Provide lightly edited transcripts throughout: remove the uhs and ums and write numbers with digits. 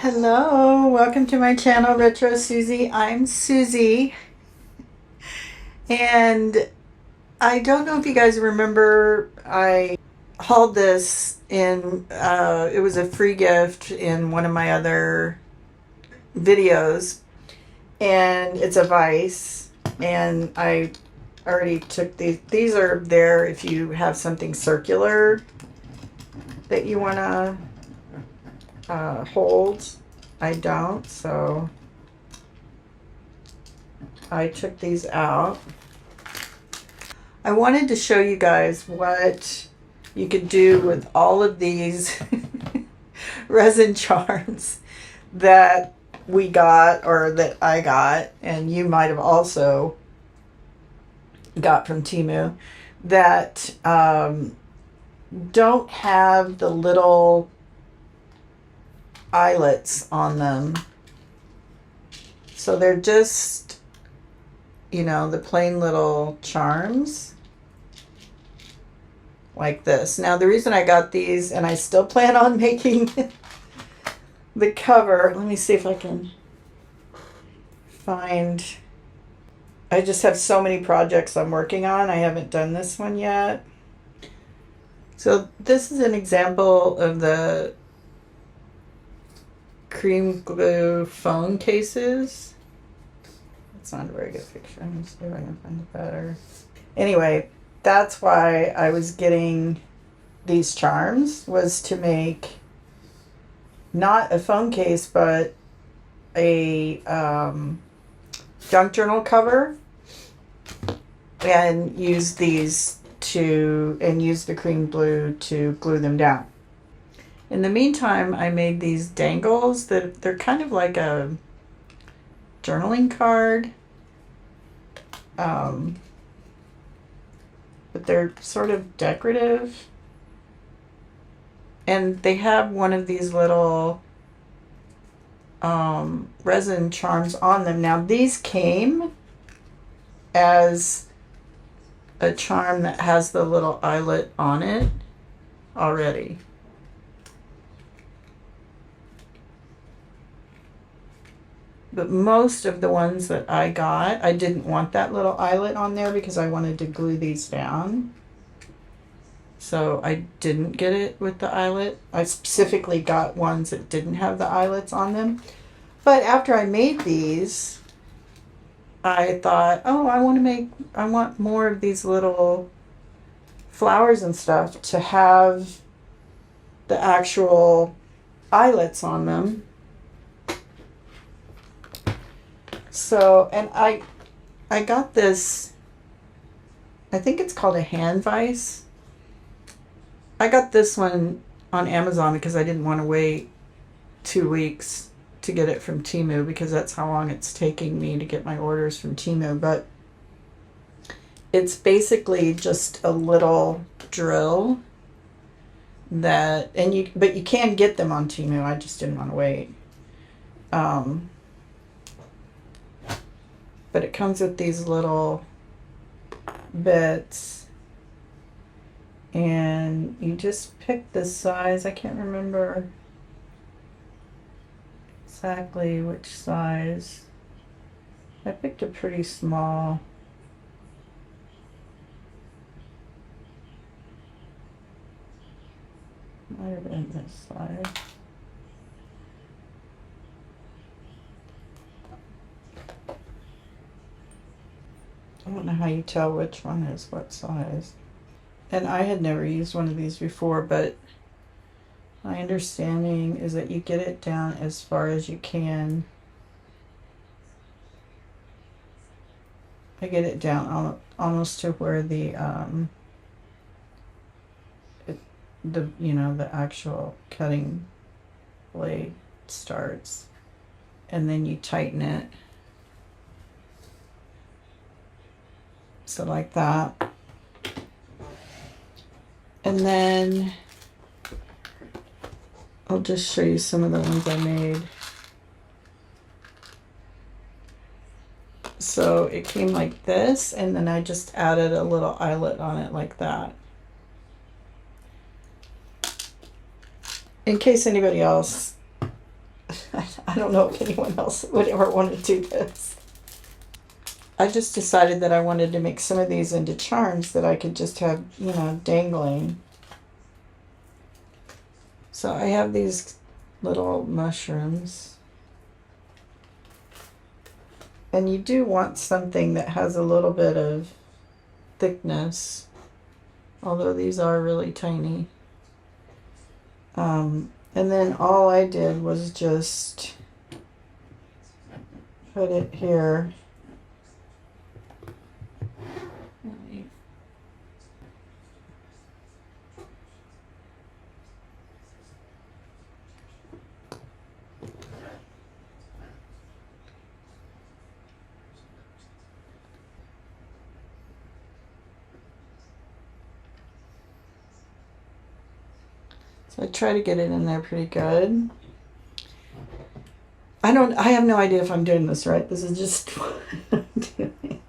Hello, welcome to my channel, Retro Susie. I'm Susie, and I don't know if you guys remember, I hauled this in, it was a free gift in one of my other videos, and it's a vise, and I already took these. These are there if you have something circular that you want to hold. I don't, so I took these out. I wanted to show you guys what you could do with all of these resin charms that we got, or that I got, and you might have also got from Temu, that don't have the little eyelets on them. So they're just, you know, the plain little charms like this. Now, the reason I got these, and I still plan on making the cover, let me see if I can find, I just have so many projects I'm working on. I haven't done this one yet. So this is an example of the cream glue phone cases. It's not a very good picture. Let me see if I can find it better. Anyway, that's why I was getting these charms, was to make not a phone case, but a junk journal cover, and use these to, and use the cream glue to glue them down. In the meantime, I made these dangles that they're kind of like a journaling card, but they're sort of decorative, and they have one of these little resin charms on them. Now, these came as a charm that has the little eyelet on it already. But most of the ones that I got, I didn't want that little eyelet on there because I wanted to glue these down. So I didn't get it with the eyelet. I specifically got ones that didn't have the eyelets on them. But after I made these, I thought, oh, I want more of these little flowers and stuff to have the actual eyelets on them. So, and I got this, I think it's called a hand vise. I got this one on Amazon because I didn't want to wait 2 weeks to get it from Temu, because that's how long it's taking me to get my orders from Temu. But it's basically just a little drill that, and but you can get them on Temu. I just didn't want to wait. But it comes with these little bits, and you just pick the size. I can't remember exactly which size. I picked a pretty small. Might have been this size. I don't know how you tell which one is what size. And I had never used one of these before, but my understanding is that you get it down as far as you can. I get it down almost to where the you know, the actual cutting blade starts, and then you tighten it. So like that. And then I'll just show you some of the ones I made. So it came like this, and then I just added a little eyelet on it like that. In case anybody else I don't know if anyone else would ever want to do this. I just decided that I wanted to make some of these into charms that I could just have, dangling. So I have these little mushrooms. And you do want something that has a little bit of thickness, although these are really tiny. And then all I did was just put it here. So I try to get it in there pretty good. I have no idea if I'm doing this right. This is just what I'm doing.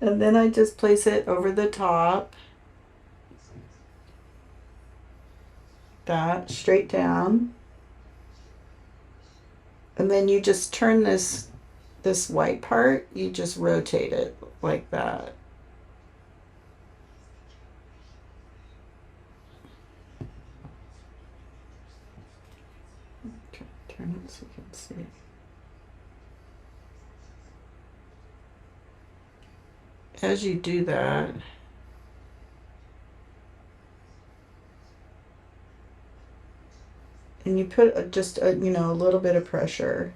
And then I just place it over the top. That straight down. And then you just turn this white part, you just rotate it like that. Okay, turn it so you can see. As you do that, and you put just a little bit of pressure,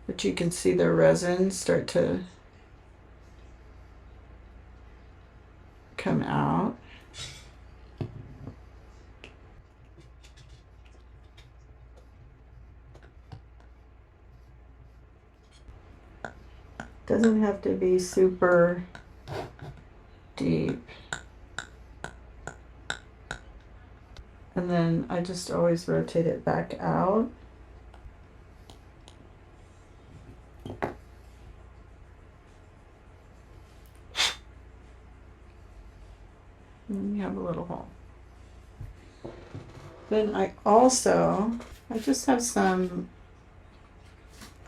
but you can see the resin start to come out. Doesn't have to be super deep. And then I just always rotate it back out. And you have a little hole. Then I just have some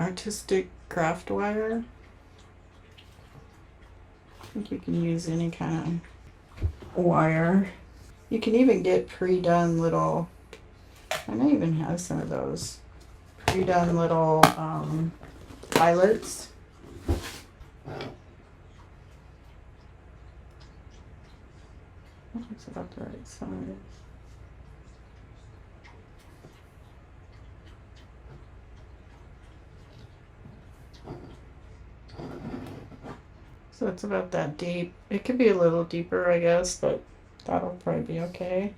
artistic craft wire. I think you can use any kind of wire. You can even get pre-done little, I may even have some of those pre-done little eyelets. It's about the right size. So it's about that deep. It could be a little deeper, I guess, but that'll probably be okay.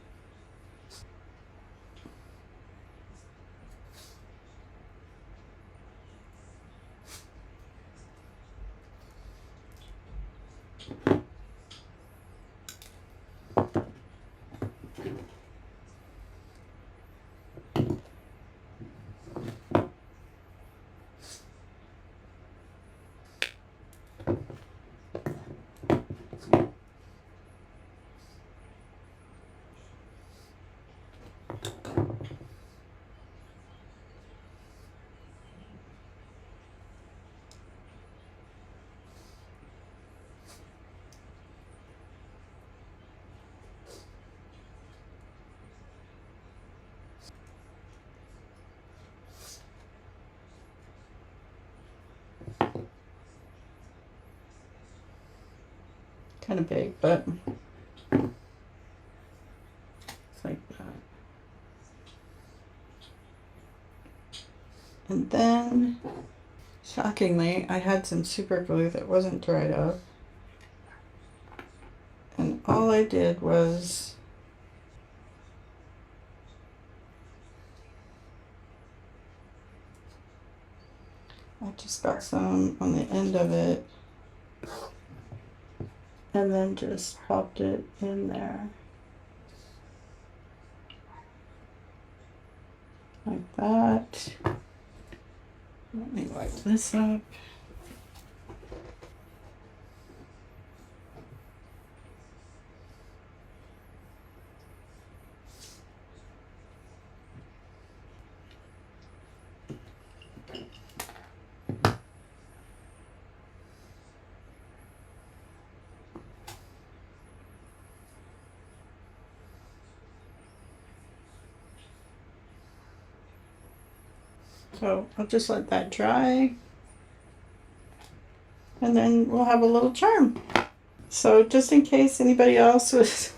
Kind of big, but it's like that. And then, shockingly, I had some super glue that wasn't dried up. And all I did was I just got some on the end of it and then just popped it in there. Like that. Let me wipe this up. So I'll just let that dry. And then we'll have a little charm. So just in case anybody else was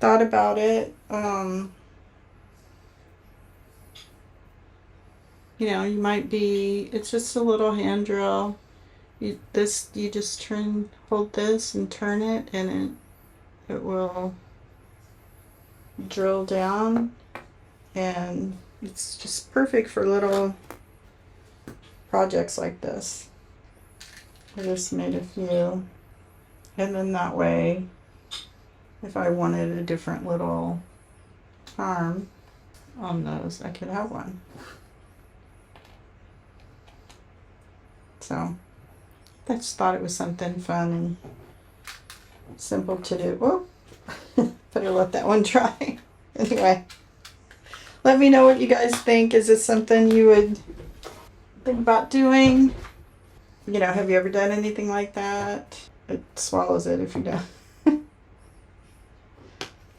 thought about it, you know, you might be, it's just a little hand drill. You just hold this and turn it, and it will drill down, and it's just perfect for little projects like this. I just made a few, and then that way, if I wanted a different little charm on those, I could have one. So I just thought it was something fun and simple to do. Whoa, better let that one dry. Anyway, let me know what you guys think. Is this something you would think about doing? You know, have you ever done anything like that? It swallows it if you don't.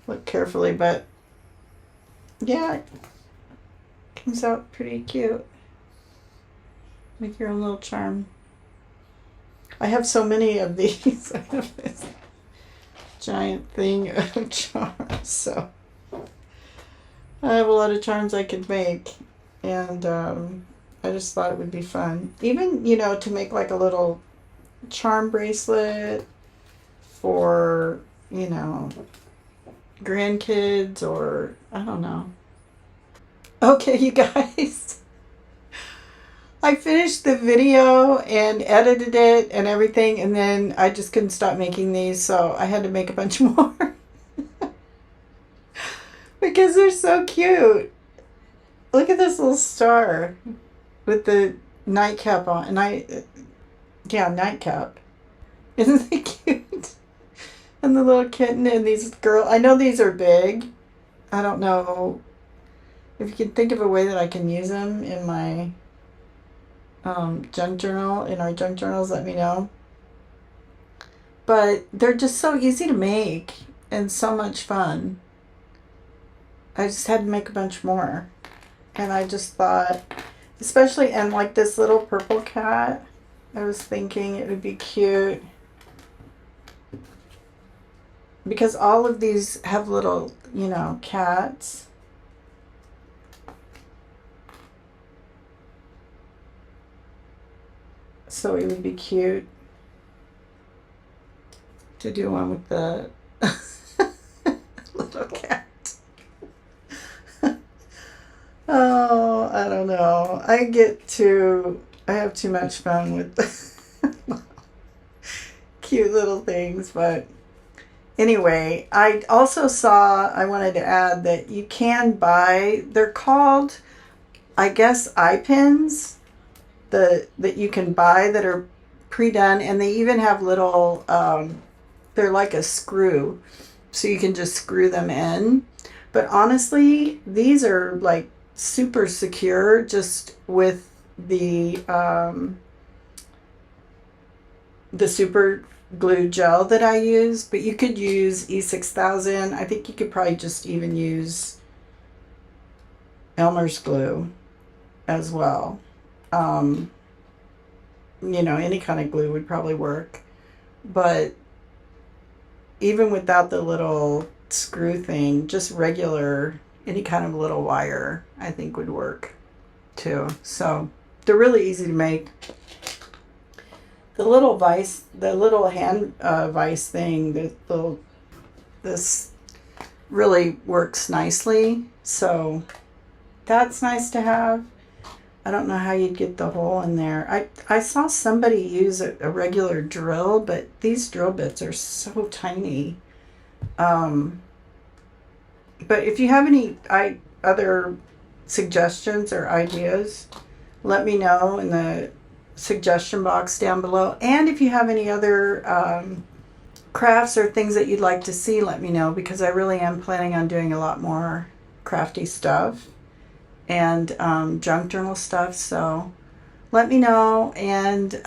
Look carefully, but yeah, it comes out pretty cute. Make your own little charm. I have so many of these. I have this giant thing of charms, so I have a lot of charms I could make, and I just thought it would be fun. Even, you know, to make like a little charm bracelet for, you know, grandkids, or I don't know. Okay, you guys. I finished the video and edited it and everything, and then I just couldn't stop making these, so I had to make a bunch more. Because they're so cute. Look at this little star with the nightcap on. Nightcap. Isn't it cute? And the little kitten and these girls. I know these are big. I don't know if you can think of a way that I can use them in my junk journal. In our junk journals, let me know. But they're just so easy to make and so much fun. I just had to make a bunch more. And I just thought, especially, and like this little purple cat, I was thinking it would be cute. Because all of these have little, you know, cats. So it would be cute to do one with the little cat. Oh, I don't know. I have too much fun with cute little things, but anyway, I also I wanted to add that you can buy, they're called, I guess, eye pins that you can buy that are pre-done, and they even have little, they're like a screw, so you can just screw them in. But honestly, these are like super secure just with the super glue gel that I use. But you could use E6000. I think you could probably just even use Elmer's glue as well. You know, any kind of glue would probably work. But even without the little screw thing, just regular, any kind of little wire, I think would work too. So they're really easy to make. The little hand vise thing, this really works nicely. So that's nice to have. I don't know how you'd get the hole in there. I saw somebody use a regular drill, but these drill bits are so tiny. But if you have any other suggestions or ideas, let me know in the suggestion box down below. And if you have any other crafts or things that you'd like to see, let me know, because I really am planning on doing a lot more crafty stuff and junk journal stuff. So let me know, and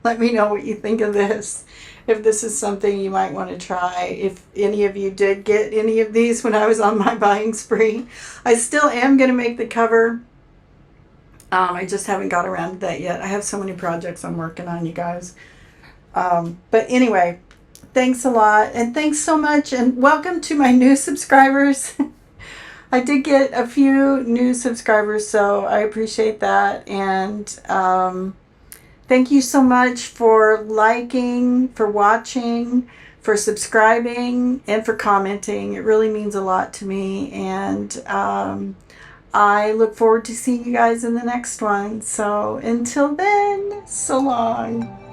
Let me know what you think of this. If this is something you might want to try. If any of you did get any of these when I was on my buying spree. I still am going to make the cover. I just haven't got around to that yet. I have so many projects I'm working on, you guys. But anyway, thanks a lot. And thanks so much. And welcome to my new subscribers. I did get a few new subscribers, so I appreciate that. And thank you so much for liking, for watching, for subscribing, and for commenting. It really means a lot to me. And I look forward to seeing you guys in the next one. So until then, so long.